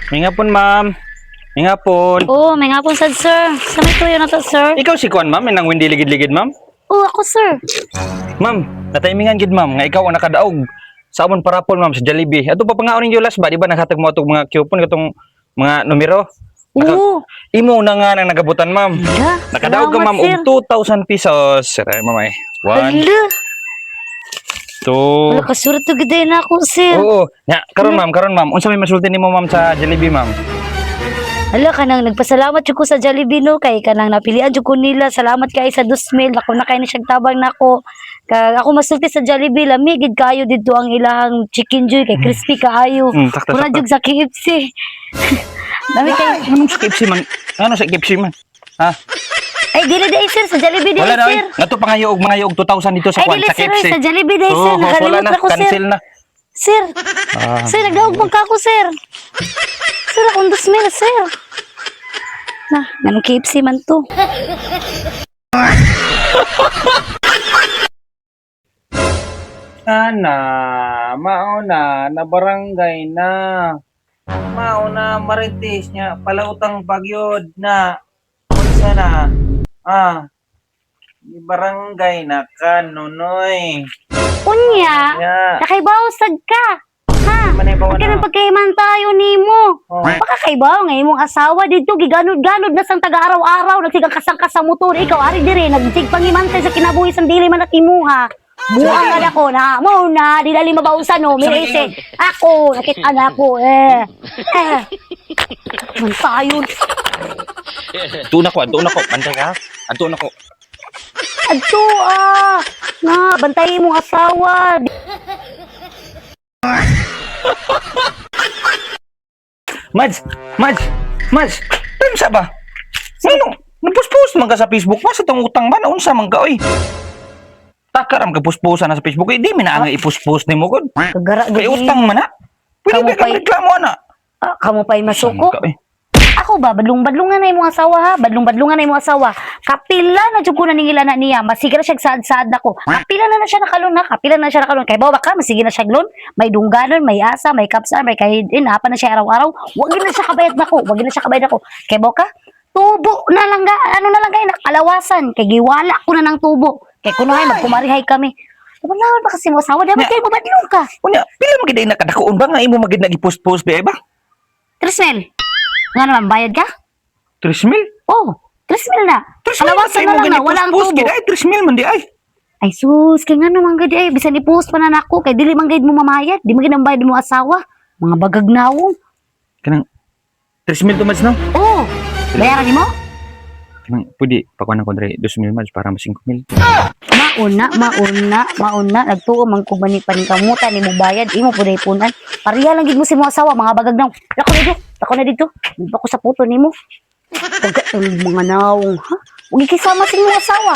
May nga pon, ma'am. May nga pon. Oo, may nga po sad, sir. Sa may tuyo na to, sir. Ikaw si Kwan, ma'am. May nang windi ligid-ligid, ma'am. Oo, ako, sir. Ma'am, natimingan gid, ma'am. Nga ikaw ang nakadaog sa amon parapol, ma'am, sa Jollibee. Ato pa pangaon ninyo last ba? Di ba naghatag mo itong mga coupon, itong mga numero? Oo. Imo na nga nang nagabutan, ma'am. Hala, Nakadaog ka, salamat, ma'am, sir. og 2,000 pesos. Sir, ma'am, ay. 1, Hala, 2. wala kasurot to giday na ako, sir. Oo. Nya, karon, ma'am. Unsa may masulti nimo, ma'am, sa Jollibee, ma'am? Hala, kanang nagpasalamat jud ko sa Jollibee, no, kay kanang napilian jud ko nila. Salamat kay sa 2,000. Ako na kay ni siyang tabang nako. Kag ako masulti sa Jollibee, lami gid kayo didto ang ilahang chicken joy kay crispy kaayo. Sakto, Mura sakto. jud sa KFC. Dami kay Anong sa KFC, man? Ano sa KFC, man? Ha? ay dili day sir sa Jollibee day Wala na, sir. oy. Ato pa nga yung mga 2,000 dito sa Ay Kwan, dili sa sir KFC. oy, sa Jollibee day sir. Oo, wala Nakalimot na. na ko sir. Cancel na. Sir. Ah. Sir, nagdaog man ka ako, sir. Sir, akong 2,000, sir. Na, ganun KFC man to. Sana, mauna, na barangay na. Mauna, marites niya, palautang bagyod na. Unsa na? Di barangay na ka, nunoy. Unya, Ya, nakaibawsag ka. Ha? manibaw Pagka na. nang pagkaiman tayo nimo. Oh. Baka kaibaw nga imong asawa dito giganod-ganod na sang taga araw-araw nagsigang kasang-kasang motor ikaw ari dire nagsig pangimantay sa kinabuhi sang dili man imuha. Buang nga ako na mo na di dali mabausan no mirese. Ako nakita na ako Man tayo. Anto na ko. Bantay ka. Anto na ko. Adto na bantayin mong asawa. Mads. Time sa ba? Sino? Nagpuspos man ka sa Facebook. Masa tong utang ba? Naunsa man ka, oy. Takaram ka pusposan na sa Facebook. Eh, di mi na nga ipuspos ni mo, god. Kagara Kay gudi. utang man, ha? Pwede Kamu ba kang pa'y- reklamo, ana? Kamu pa'y masuko. Ka, eh. Ako ba, badlong-badlungan na imong asawa ha? Badlong-badlungan na imong asawa. Kapila na jud ko na ningila na niya. Masigira siya saad-saad nako. Kapila na siya nakalon na. Kapila na siya nakalon. Kay bawa ka, masigila siya glon. May dungganon, may asa, may kapsaan, may kahidin. Apa na siya araw-araw. Wag na siya kabayad nako. Wag na siya kabayad nako. Kay bawa ka, tubo na lang ga. Ano na lang kay nakalawasan. Kay giwala ko na ng tubo. Kay kunohay magkumarihay kami. Wala ba kasi mo asawa? Dapat kayo mabadlong ka. Unya, pila man gid nakadakuon ba nga imo magid nag-post-post ba? Trismel, nga naman, bayad ka? 3,000? Oh, 3,000 na. 3,000 Alawasan na lang na, walang post tubo. gid ay 3,000 man di ay. Ay sus, kay nga naman gadi ay bisan i-post pa na nako kay dili man gid mo mamayad, di man gid ang bayad mo asawa. Mga bagagnawong. Kanang 3,000 to Mads no? Oh, bayaran nimo? Kanang pwede pakuan ko dre 2,000 Mads para mas 5,000. Mauna, nagtuo man ko bani paningkamutan nimo bayad, imo puday punan. Pariya lang gid mo si mo asawa, mga bagagnaw. Ako na dito. Di pa ko sa puto nimo. Taga mga nawong, ha? Huwag ikisama sa imong asawa.